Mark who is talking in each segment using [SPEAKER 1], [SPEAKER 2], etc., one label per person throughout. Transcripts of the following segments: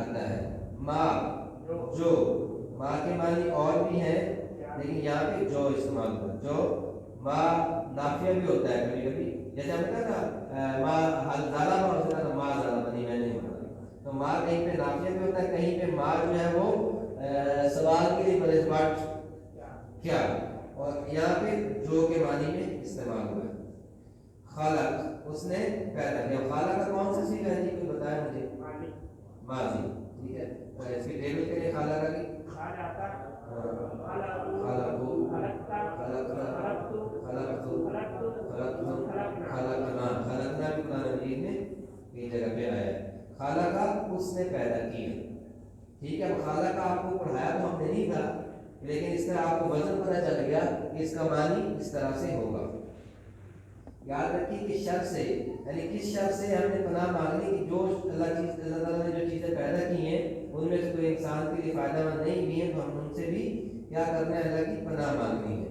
[SPEAKER 1] آتا ہے. ما جو، ما کے معنی اور بھی ہیں لیکن یہاں پہ جو استعمال ہوتا ہے. جو ما نافیہ بھی ہوتا ہے کبھی کبھی، جیسے ہم کہا نا ما حل زارا اور اس کا ما زارا بنی میں نہیں ہوتا، تو ما کہیں پہ نافیہ بھی ہوتا ہے، کہیں پہ ما جو ہے وہ سوال کے لیے بلے بات کیا، اور یہاں پہ جو کے معنی میں استعمال ہوا ہے. خالق اس نے پیدا کیا. خالق کا کون سا صیغہ ہے جی کوئی بتایا مجھے؟ ماضی. ٹھیک ہے، اور اس کی ٹیبل کے لیے خالق کا کی خلقنا بھی قرآن مجید میں کئی جگہ پہ آیا ہے. خالقہ اس نے پیدا کیا. ٹھیک ہے، خالقہ آپ کو پڑھایا تو ہم نے نہیں تھا، لیکن اس طرح آپ کو وزن پتہ چل گیا کہ اس کا معنی اس طرح سے ہوگا. یاد رکھیے کہ شر سے، یعنی کس شر سے ہم نے پناہ مانگنی کہ جو اللہ تعالیٰ نے جو چیزیں پیدا کی ہیں ان میں سے کوئی انسان کے لیے فائدہ مند نہیں بھی ہے، تو ہم ان سے بھی کیا کرنا ہے؟ اللہ کی پناہ مانگنی ہے.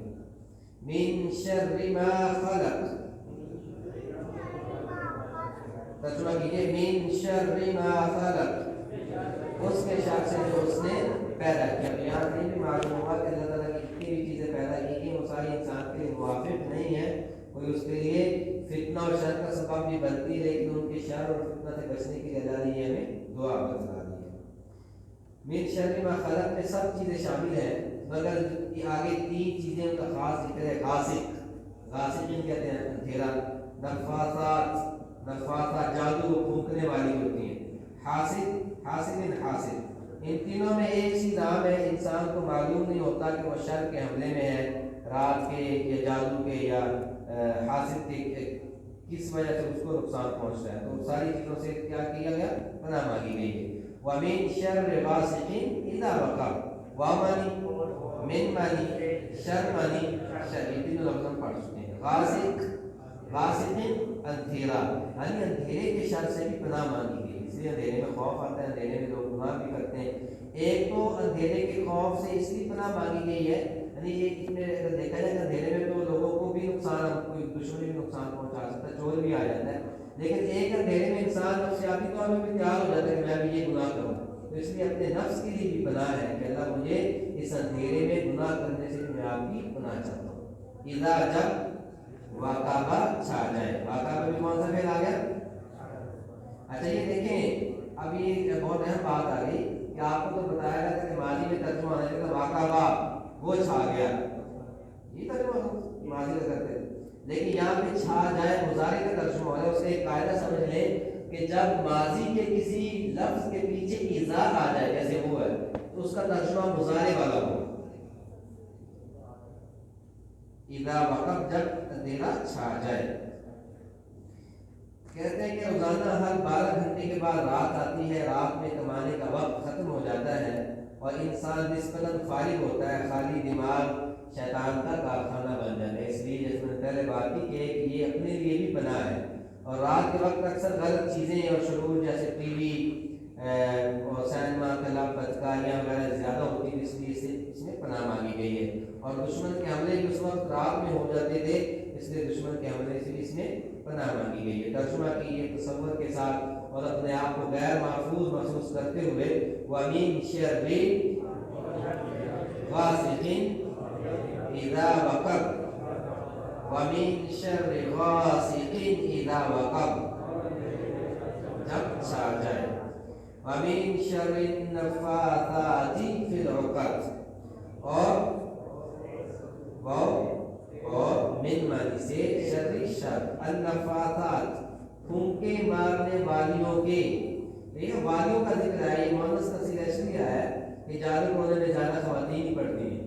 [SPEAKER 1] من شر ما خلق، ترجمہ کیجیے من شر ما خلق، اس کے شر سے جو اس نے پیدا کیا. یہاں سے بھی معلوم ہوا کہ اللہ تعالیٰ کی جتنی بھی چیزیں پیدا کی گئی وہ ساری انسان کے لیے موافق نہیں ہے، کوئی اس کے لیے فتنہ اور شر کا سبب بھی بنتی ہے، لیکن ان کے شر اور فتنہ سے بچنے کی اللہ نے ہمیں دعا بتلا دی ہے. من شر ما خلق میں سب چیزیں شامل ہیں، مگر آگے 3 چیزیں ان کا خاص ذکر ہے. غاسق، غاسق کہتے ہیں اندھیرا. نفاثات، نفاثات جادو پھونکنے والی ہوتی ہیں. حاسد، حاسد حاسد. ان تینوں میں ایک چیز عام ہے، انسان کو معلوم نہیں ہوتا کہ وہ شر کے حملے میں ہے، رات کے یا جادو کے یا حاسد کے کس وجہ سے اس کو نقصان پہنچتا ہے. تو ساری چیزوں سے کیا کیا گیا؟ پناہ مانگی گئی ہے. وَمِن شَرِّ غَاسِقٍ إِذَا وَقَبَ، وا مانی، من مانی، شر مانی، شر. یہ تینوں لفظ ہم پڑھ چکے ہیں. غاسق، غاسق اندھیرا، یعنی اندھیرے کے شر سے بھی پناہ مانگی گئی. اس لیے اندھیرے میں خوف آتا ہے، اندھیرے میں لوگ گناہ بھی کرتے ہیں. ایک تو اندھیرے کے خوف سے اس لیے پناہ مانگی گئی ہے، یعنی یہ اس میں اگر دیکھا جائے کہ اندھیرے میں تو لوگوں کو بھی نقصان، کوئی دشمنی بھی نقصان پہنچا سکتا ہے، چور بھی آ جاتا ہے. لیکن ایک اندھیرے میں انسان نفسیاتی طور پہ بھی تیار ہو جاتا ہے کہ میں بھی یہ گناہ کروں، تو اس لیے اپنے نفس کے لیے بھی پناہ ہے کہ اللہ مجھے اس اندھیرے میں گناہ کرنے سے میں آپ کی پناہ چاہتا ہوں. اذا جب واقعہ چھا جائے، واقعہ بھی کون سا فعل آ گیا؟ اچھا یہ دیکھیں، اب یہ بہت اہم بات آ گئی کہ آپ کو تو بتایا گیا تھا کہ ماضی میں ترجمہ ہونے کا واقعہ وہ چھا گیا، یہ ترجمہ ماضی کا کرتے ہیں. لیکن یہاں پہ چھا جائے مضارع کا ترجمہ ہو رہا ہے. اس کا ایک قاعدہ سمجھ لیں کہ جب ماضی کے کسی لفظ کے پیچھے اذا آ جائے جیسے وہ ہے تو اس کا ترجمہ مضارع والا ہو. اذا وقت جب اندھیرا چھا جائے. کہتے ہیں کہ روزانہ ہر 12 گھنٹے کے بعد رات آتی ہے، رات میں کمانے کا وقت ختم ہو جاتا ہے اور انسان نسبتاً فارغ ہوتا ہے، خالی دماغ شیطان کا کارخانہ بن جاتا ہے. اس لیے جیسے میں نے پہلے بات کی کہ یہ اپنے لیے بھی بنا ہے، اور رات کے وقت اکثر غلط چیزیں اور شرور جیسے ٹی وی اور سینما، کلب، بدکاریاں وغیرہ زیادہ ہوتی ہے، اس لیے اس میں پناہ مانگی گئی ہے. اور دشمن کے حملے بھی اس وقت رات میں ہو جاتے تھے، اس لیے دشمن کے حملے سے اس میں پناہ مانگی گئی ہے. ترجمہ کیجیے تصور کے ساتھ اور اپنے آپ کو غیر محفوظ محسوس کرتے ہوئے. وَمِن شَرِّ غَاسِقٍ إِذَا وَقَبَ، وَمِن شَرِّ غَاسِقٍ إِذَا وَقَبَ، جب چھا جائے. وَمِن شَرِّ النَّفَّاثَاتِ فِي الْعُقَدِ، اور من معنی سے شر شر. النفاثات پھونکے مارنے والیوں کے، دیکھیں والیوں کا ذکر ہے، یہ مؤنث کا صیغہ اس لیے ہے کہ جادو ٹونے میں زیادہ خواتین ہی پڑتی ہیں.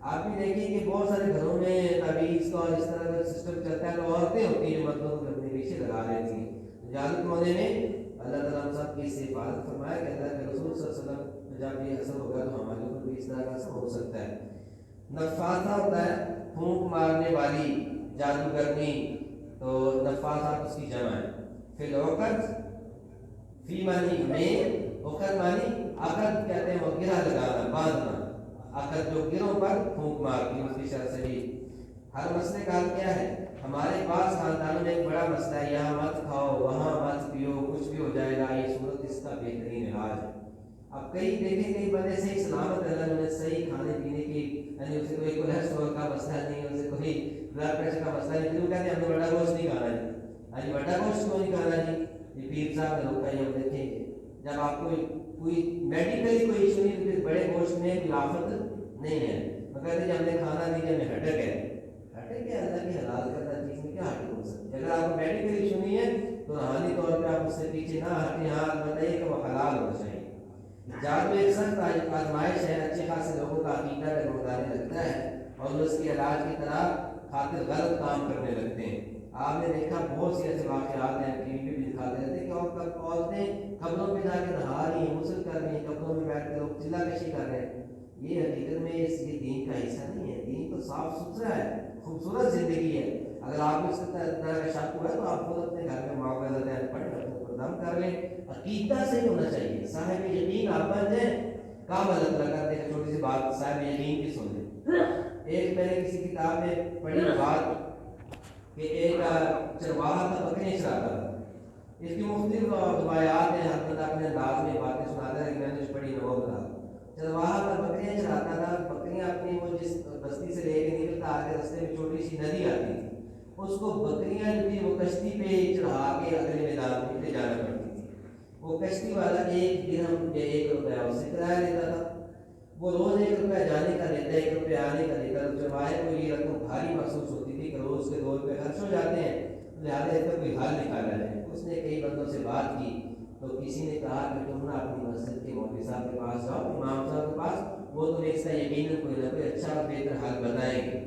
[SPEAKER 1] آپ بھی دیکھیں کہ بہت سارے گھروں میں تعویذ کا اور اس طرح کا سسٹم چلتا ہے تو عورتیں ہوتی ہیں جو مردوں کو اپنے پیچھے لگا لیتی ہیں. جادو ٹونے میں اللہ تعالیٰ ہم سب کی اس سے حفاظت فرمایا کہ اللہ کے رسول صلی اللہ علیہ وسلم جب یہ اثر ہوگا تو ہمارے اوپر بھی اس طرح کا اثر ہو سکتا ہے. نفاثہ ہوتا ہے پھونک مارنے والی، جادوگرنی، تو نفاثات اس کی جمع ہے. فی العقد، فی معنی میں، عقد معنی عقد کہتے ہیں وہ گرہ لگانا، باندھنا. عقد جو گروں پر پھونک مارتی ہے، اس کی شرح سے بھی. ہر مسئلے کا حل کیا ہے؟ ہمارے پاس خاندانوں میں ایک بڑا مسئلہ ہے، یہاں مت کھاؤ، وہاں مت پیو، کچھ بھی ہو جائے گا، یہ صورت اس کا بہترین علاج ہے. اب کئی دیکھیں کئی بندے صحیح سلامت ہے، اللہ نے صحیح کھانے پینے کی، یعنی اسے کوئی کولیسٹرول کا مسئلہ نہیں ہے، اسے کوئی بلڈ پریشر کا مسئلہ نہیں، کہتے ہیں ہم نے بڑا گوشت نہیں کھانا جی، ہاں جی بڑا گوشت کیوں نہیں کھانا جی؟ یہ پیر صاحب نے روکا ہے، ہم دیکھیں گے جب آپ کو کوئی میڈیکلی کوئی ایشو نہیں تو پھر بڑے گوشت میں کوئی آفت نہیں ہے، مگر جب ہم نے کھانا نہیں کہ ہمیں ہٹک ہے، ہٹک ہے اللہ کی حلال کردہ چیز میں کیا ہٹک ہو سکتی ہے؟ اگر آپ کو میڈیکل ایشو نہیں ہے تو روحانی طور پہ آپ اس سے پیچھے نہ ہٹیں، ہاں بتائیے کہ وہ حلال ہونا چاہیے۔ جادو ایک سخت آزمائش ہے، اچھے خاصے لوگوں کا عقیدہ ڈگمگانے لگتا ہے اور وہ اس کے علاج کی طرح خاطر غلط کام کرنے لگتے ہیں۔ آپ نے دیکھا بہت سی ایسے واقعات ہیں، ٹی وی بھی دکھاتے رہتے ہیں کہ عورتیں قبروں پہ جا کے نہا رہی ہیں، غسل کر رہی ہیں، قبروں میں بیٹھ کے لوگ چلا کشی کر رہے ہیں۔ یہ حقیقت میں یہ دین کا حصہ نہیں ہے، دین تو صاف ستھرا ہے، خوبصورت زندگی ہے۔ اگر آپ کو اس طرح کا شک ہوا ہے تو آپ خود اپنے گھر میں معاوضہ پڑھ کر دم کر لیں، عقیدہ صحیح ہونا چاہیے، صاحب یقین آپ بن جائیں، کام اللہ تعالیٰ کرتے ہیں۔ چھوٹی سی بات صاحب یقین کی سن لیں۔ ایک میں نے کسی کتاب میں پڑھی بات کہ ایک چرواہا تھا، بکریاں چراتا تھا۔ اس کی مختلف روایات ہیں، حضرت اپنے انداز میں باتیں سناتا ہے، میں نے پڑھی وہ بتا۔ چرواہا تھا، بکریاں چراتا تھا، بکریاں اپنی وہ جس بستی سے لے کے نکلتا آگے رستے میں چھوٹی سی ندی آتی تھی، اس کو بکریاں جو تھی وہ کشتی پہ چڑھا کے اگلے میدان میں لے جانا پڑتی تھی۔ وہ کشتی والا 1 درہم یا 1 روپیہ اس سے کرایہ لیتا تھا، وہ روز 1 روپیہ جانے کا لیتا، 1 روپیہ آنے کا لیتا۔ چرواہے کو یہ رقم بھاری محسوس ہوتی تھی کہ روز کے 2 روپے خرچ ہو جاتے ہیں، لہٰذا اس کا کوئی حل نکالا جائے۔ اس نے کئی بندوں سے بات کی تو کسی نے کہا کہ تم نہ اپنی مسجد کے مولوی صاحب کے پاس جاؤ، امام صاحب کے پاس، وہ تمہیں اس کا یقیناً کوئی نہ کوئی اچھا اور بہتر حل بتائیں گے۔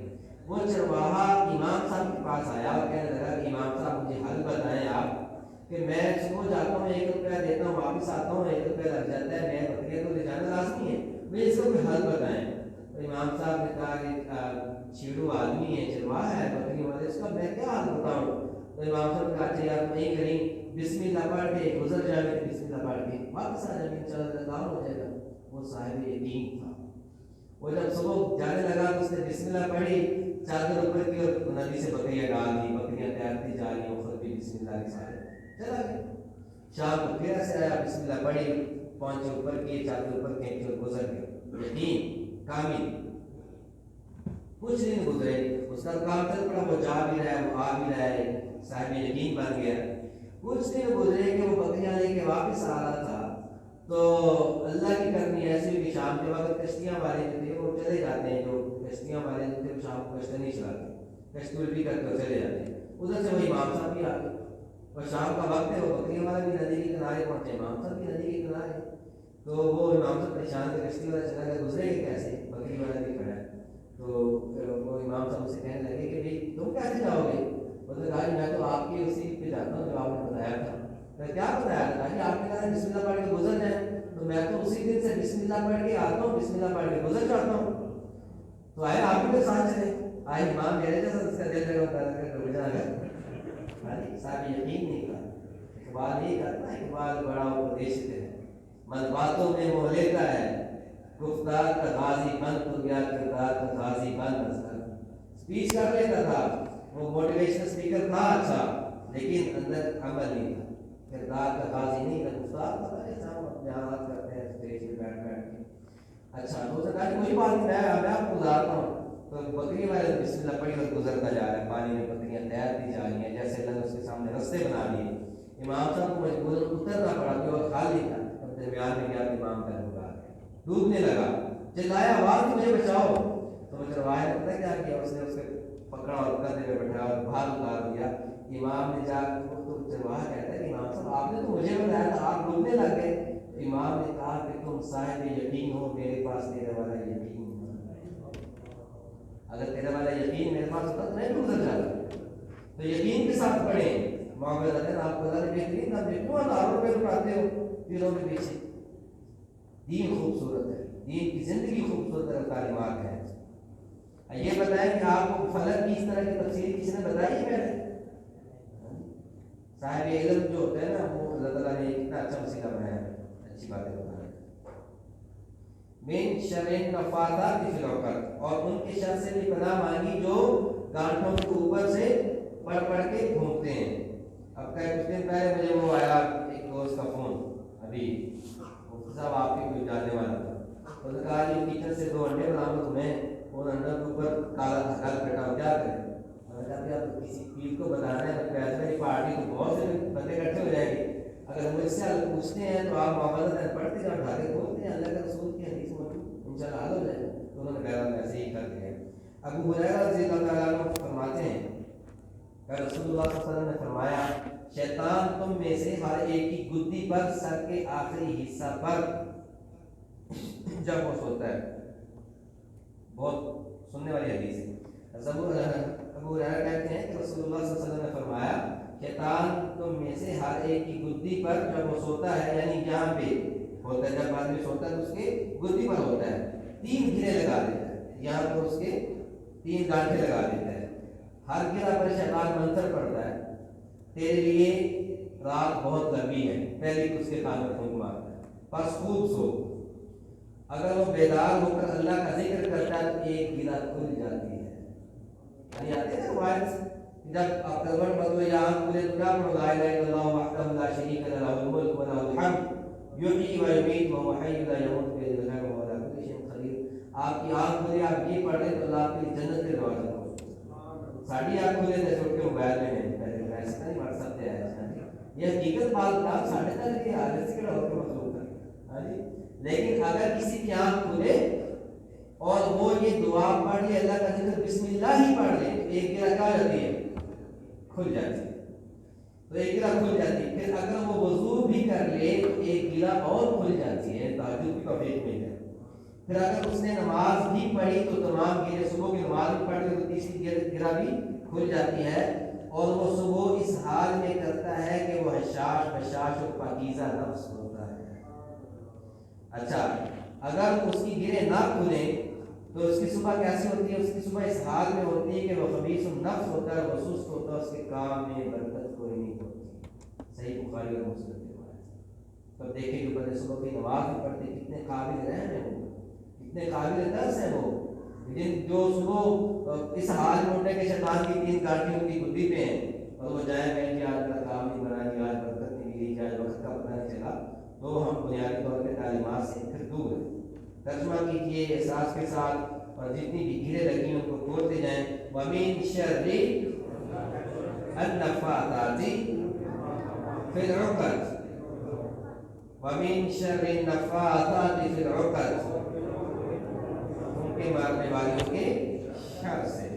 [SPEAKER 1] وہ چرواہا امام صاحب کے پاس آیا اور کہنے لگا کہ امام صاحب مجھے حل بتائیں آپ، کہ میں صبح جاتا ہوں 1 روپیہ دیتا ہوں، واپس آتا ہوں 1 روپیہ لگ جاتا ہے، میں بکریاں تو لے جانا لازمی ہے، مجھے اس کا کوئی حل بتائیں۔ تو امام صاحب نے کہا کہ چھیڑو آدمی ہے، چرواہا ہے، بکری والے، اس کا میں کیا حل بتاؤں؟ تو امام صاحب نے کہا اچھا یار تم نہیں کریں، بسم اللہ پڑھ کے گزر جائے، بسم اللہ پڑھ کے واپس آ جائے، انشاءاللہ کام ہو جائے گا۔ وہ صاحب یقین تھا، وہ جب صبح جانے لگا تو اس نے بسم اللہ پڑھی، چادر اوپر کی اور ندی سے بکریاں ڈال دی، بکریاں تیرتی جا رہی، وہ خود بھی بسم اللہ کے ساتھ چلا گیا۔ شام کو پھر سے آیا، بسم اللہ پڑھی، پہنچے اوپر کی، چادر اوپر کھینچی اور گزر گئے۔ یقین کامل، کچھ دن گزرے، اس کا کام چل پڑا، وہ جا بھی رہا ہے، وہ آ بھی رہا ہے، صاحب یقین بن گیا۔ کچھ دن گزرے کہ وہ بکریاں لے کے واپس آ رہا تھا تو اللہ کی کرنی ایسی ہوئی کہ شام کے وقت کشتیاں والے جو تھے وہ چلے جاتے ہیں، جو کشتیاں والے جو تھے وہ شام کو کشتی نہیں چلاتے، کشتی الٹی کر کے چلے جاتے ہیں۔ ادھر سے وہی امام صاحب بھی آ گئے، اور شام کا وقت ہے، وہ بکریاں والا بھی ندی کے کنارے پہنچے، امام صاحب بھی ندی کے کنارے، تو وہ امام صاحب پریشان تھے، کشتی والا چلا گیا، گزرے گا کیسے، بکری والا بھی کھڑا ہے۔ تو وہ امام صاحب سے کہنے لگے کہ بھائی تم کیسے جاؤ گے؟ وہ تو کہا میں تو آپ کی اسی پہ جاتا ہوں جو آپ نے بتایا تھا۔ میں کیا بتایا تھا کہ آپ نے کہا بسم اللہ پڑھ کے گزر جائیں، تو میں تو اسی دن سے بسم اللہ پڑھ کے آتا ہوں، بسم اللہ پڑھ کے گزر جاتا ہوں، تو آئے آپ بھی ساتھ چلے۔ آئے امام میرے جیسا اس کا دل لگا ہوتا ہے کہ رک جا گیا، صاحب یقین نہیں تھا۔ اقبال نہیں کرتا، اقبال بڑا اپدیشت ہے، من باتوں میں وہ لیتا ہے، گفتار کا غازی بن تو گیا، کردار کا غازی بن نظر۔ اسپیچ کر لیتا تھا، وہ موٹیویشنل اسپیکر تھا اچھا، لیکن اندر عمل نہیں تھا، کردار کا غازی نہیں تھا، گفتار پتہ نہیں صاحب اپنے حالات کرتے ہیں اسٹیج پہ بیٹھ کے۔ اچھا تو کہا کہ کوئی بات نہیں، میں آپ کو گزارتا ہوں۔ تو بکری والے بسم اللہ پڑھی اور گزرتا جا رہا ہے، پانی میں بکریاں تیرتی جا رہی ہیں، جیسے اللہ نے اس کے سامنے رستے بنا دیے۔ امام صاحب کو مجبوراً اترنا پڑا، کہ وہ خالی تھا، درمیان میں گیا، امام کا ہوگا ڈوبنے لگا، چلایا آواز مجھے بچاؤ۔ تو وہ چرواہے نے پتہ کیا کیا، اس نے اس کو پکڑا اور کندھے پہ بٹھایا اور باہر اتار دیا۔ امام نے جا تو چرواہا کہتا ہے کہ امام صاحب آپ نے تو مجھے بتایا تھا، آپ ڈوبنے لگ گئے۔ امام نے کہا کہ تم صاحب یقین ہو، میرے پاس تیرے والا یقین نہیں، اگر تیرے والا یقین میرے پاس ہوتا تو میں گزر جاتا۔ تو یقین کے ساتھ پڑھیں، معاملہ ہے آپ کو اللہ نے بہترین نہ دے، کیوں ہزاروں روپے لٹاتے ہو دلوں کے پیچھے؟ دین خوبصورت ہے، دین کی زندگی خوبصورت تعلیمات ہیں۔ یہ بتائیں کہ آپ کو فلک کی اس طرح کی تفسیر کسی نے بتائی ہے پہلے؟ صاحب علم جو ہوتا ہے نا، وہ اللہ تعالیٰ نے کتنا اچھا وسیلہ بنایا ہے، اچھی باتیں بتانا۔ من شر النفاثات فی العقد، اور ان کے شر سے بھی پناہ مانگی جو گانٹھوں کے اوپر سے پڑھ کے گھومتے ہیں۔ اب کچھ دن پہلے مجھے وہ آیا ایک دوست کا فون، ابھی صاحب آپ کی کوئی سے اٹھا کے بولتے ہیں اللہ کے رسول کی حدیث موجود انشاءاللہ حل ہو جائے. تو انہوں نے بہرحال ایسے ہی کر دیا. ابو ہریرہ رضی اللہ تعالیٰ عنہ فرماتے ہیں کہ رسول اللہ صلی اللہ علیہ وسلم نے فرمایا شیطان تم میں سے ہر ایک کی گدی پر سر کے آخری حصہ پر جب وہ سوتا ہے. بہت سننے والی حدیث ہے. ابو ہریرہ کہتے ہیں کہ رسول اللہ صلی اللہ علیہ وسلم نے فرمایا شیطان تم میں سے ہر ایک کی گدی پر جب وہ سوتا ہے یعنی یہاں پہ ہوتا ہے, جب آدمی سوتا ہے تو اس کے گدی پر ہوتا ہے, 3 گرے لگا دیتا ہے, یہاں پر اس کے 3 گانٹھے لگا دیتا ہے. ہر گرہ پر شیطان منتر پڑتا ہے تیرے لیے رات بہت لمبی ہے, پہلے اس کے کان میں پھونک مارتا ہے, بس خوب سو. اگر وہ بیدار ہو کر اللہ کا ذکر کرتا ہے تو ایک گرہ کھل جاتی ہے. یعنی آتے ہیں وائس جب آپ کلمہ پڑھو یا آنکھ کھلے تو کیا پڑھو لا الہ الا اللہ وحدہ لا شریک لہ لہ الملک و لہ الحمد یحیی و یمیت وہو حی لا یموت بیدہ الخیر وہو علی کل شیء قدیر. آپ کی آنکھ کھلے آپ یہ پڑھ رہے تو اللہ آپ کی جنت کے دروازے کھولے. ساڑھی آنکھ کھلے تو چھوٹ کے موبائل میں نہیں ایسا نہیں پڑھ سکتے ہیں. یہ حقیقت بات بات ساڑھے تک یہ حالت سے کڑا ہو کے مخلوق ہے. لیکن اگر کسی کی آنکھ کھلے اور وہ یہ دعا پڑھ لے, اللہ کا ذکر بسم اللہ ہی پڑھ لے تو ایک گرہ کیا جاتی ہے, کھل جاتی ہے. تو ایک گرہ کھل جاتی ہے. پھر اگر وہ وضو بھی کر لے تو ایک گرہ اور کھل جاتی ہے, تہجد کی توفیق مل جائے. پھر اگر اس نے نماز بھی پڑھی تو تمام گرے, صبح کی نماز بھی پڑھ لی تو تیسری گرہ بھی کھل جاتی ہے. اور وہ صبح اس حال میں کرتا ہے کہ وہ حشاش بشاش اور پاکیزہ نفس ہوتا ہے. اچھا اگر اس کی گرے نہ کھلیں تو اس کی صبح کیسی ہوتی ہے؟ اس کی صبح اس حال میں ہوتی ہے کہ وہ خبیث النفس ہوتا ہے, وہ سست ہوتا ہے, اس کے کام میں برکت کوئی نہیں ہوتی. صحیح بخاری اور مسلم کی روایت. تو دیکھیں جو بندے صبح کی نماز بھی پڑھتے کتنے قابل رہن ہیں وہ, کتنے قابل درس ہیں وہ. لیکن جو صبح اس حال میں اٹھے کہ شیطان کی 3 گانٹھی ان کی گدی پہ ہیں اور وہ جائیں گے کہ آج کا کام نہیں بنا دیا, آج برکت نہیں ملی, آج وقت کا پتہ نہیں چلا, تو ہم بنیادی طور پہ تعلیمات سے پھر دور ہیں. ترجمہ کیجئے احساس کے ساتھ اور جتنی بھی گرے لگی ہیں ان کو کھولتے جائیں. وَمِن شَرِّ النَّفَّاثَاتِ فِي الْعُقَدِ وَمِن شَرِّ النَّفَّاثَاتِ فِي الْعُقَدِ ان کے مارنے والوں کے شر سے.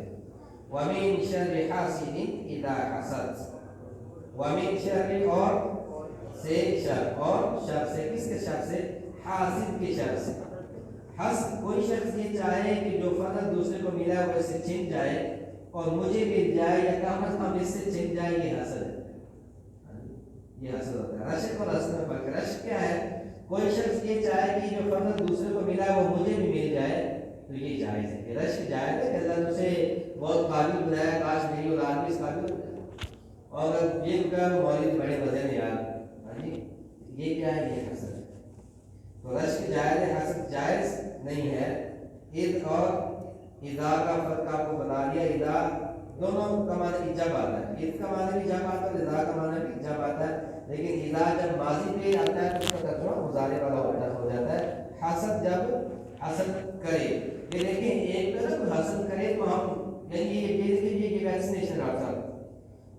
[SPEAKER 1] وَمِن شَرِّ حَاسِدٍ إِذَا حَسَدَ وَمِن شَرِّ اور سے شر, اور شر سے کس کے شر سے؟ حاسد کے شر سے. حسد کوئی شخص یہ چاہے کہ جو فضل دوسرے کو ملا ہے وہ اسے چھن جائے اور مجھے مل جائے یا کم از کم اس سے چھن جائے, یہ حسد ہے. یہ حسد ہوتا ہے. رشک اور حسد میں فرق ہے. رشک کیا ہے؟ کوئی شخص یہ چاہے کہ جو فضل دوسرے کو ملا ہے وہ مجھے بھی مل جائے تو یہ جائز ہے. کہ رشک جائز ہے کہ اللہ نے اسے بہت قابل بنایا, کاش میری اولاد بھی اس قابل ہو جائے, اور یہ کہا مولوی بڑے مزے نہیں یار. یہ کیا ہے؟ یہ حسد ہے. تو رشک جائز ہے, حسد جائز نہیں ہے. عید اور اذا کا فرق آپ کو بتا دیا. اذا دونوں کا معنی جب آتا ہے, عید کا معنی بھی جب آتا ہے اور اذا کا معنی بھی جب آتا ہے. لیکن اذا جب ماضی پہ آتا ہے تو اس کا ترجمہ مضارع والا ہو جاتا ہے. حسد جب حسد کرے, یہ دیکھیں ایک پہ کوئی حسد کرے تو ہم یعنی یہ ویکسینیشن آپ صاحب,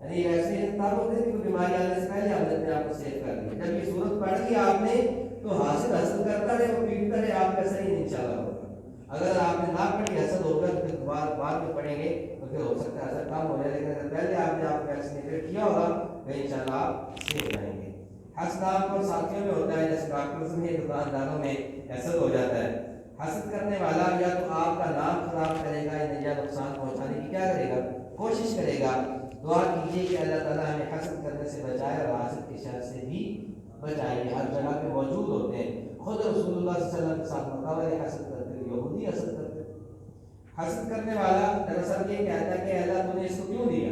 [SPEAKER 1] یعنی ویکسینیشن تب ہوتے ہیں کہ کوئی بیماری آنے سے پہلے ہم نے آپ کو سیو کر دیا. جب یہ صورت پڑھ لی آپ نے تو حاصل حسد کرتا رہے, وہ پیٹتا رہے, آپ کا صحیح نہیں چلا ہوگا. اگر آپ نے نہ پڑھی حسد ہوگا پھر بعد میں پڑھیں گے تو پھر ہو سکتا ہے حسد کام ہو جائے. لیکن اگر پہلے آپ نے آپ کو ویکسینیٹ کیا ہوگا تو انشاءاللہ آپ صحیح ہو جائیں گے. حسد آپ کو ساتھیوں میں ہوتا ہے, جیسے ڈاکٹرز میں, دکانداروں میں حسد ہو جاتا ہے. حسد کرنے والا یا تو آپ کا نام خراب کرے گا یا نقصان پہنچانے کی کیا کرے گا, کوشش کرے گا. دعا کیجیے کہ اللہ تعالیٰ ہمیں حسد کرنے سے بچائے اور حسد کی شر سے بھی بچائے. ہر جگہ پہ موجود ہوتے ہیں. خود رسول اللہ صلی اللہ علیہ وسلم کے ساتھ مقابلے حسد کرتے ہیں, یہودی حسد کرتے ہیں. حسد کرنے والا دراصل یہ کہتا ہے کہ اللہ تو نے اس کو کیوں دیا,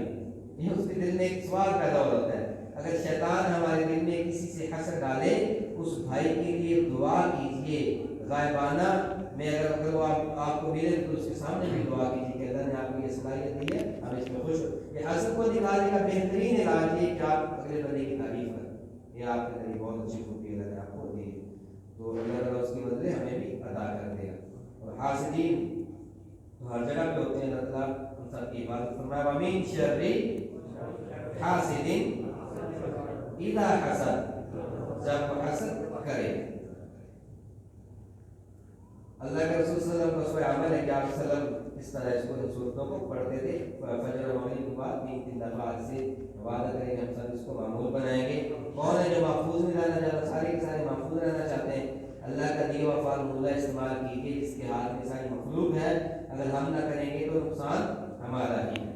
[SPEAKER 1] یہ اس کے دل میں ایک سوال پیدا ہو جاتا ہے. اگر شیطان ہمارے دل میں کسی سے حسد ڈالے, اس بھائی کے لیے دعا کیجیے غائبانہ میں. اگر وہ آپ کو ملے تو اس کے سامنے بھی دعا کیجیے کہ اللہ نے آپ کو یہ صلاحیت دی ہے, ہم اس میں خوش ہو. یہ حسد کو نکالنے کا بہترین علاج یہ کہ آپ اگلے بندے کی تعریف کریں. یہ آپ کے لیے بہت اچھی خوبی اللہ نے آپ کو دی ہے, تو اللہ تعالیٰ اس کی بدلے ہمیں بھی عطا کر دے گا. اور حاسدین تو ہر جگہ پہ ہوتے ہیں, اللہ تعالیٰ ان سب کی عبادت فرمائے. وَمِن شَرِّ حَاسِدٍ اِذَا حَسَدَ, جب وہ حسد کرے. وصف عمل ہے کہ آپ صلی اللہ علیہ وسلم اس طرح اس کو ان صورتوں کو پڑھتے تھے فجر اور مغرب کے بعد 3 دفعہ سے وعدہ کریں گے ہم سب اس کو معمول بنائیں گے. کون ہے جو محفوظ میں رہنا چاہتا ہے؟ سارے کے سارے محفوظ رہنا چاہتے ہیں. اللہ کا دیے وفا مولا استعمال کیجیے جس کے ہاتھ میں ساری مخلوق ہے. اگر ہم نہ کریں گے تو نقصان ہمارا ہی ہے.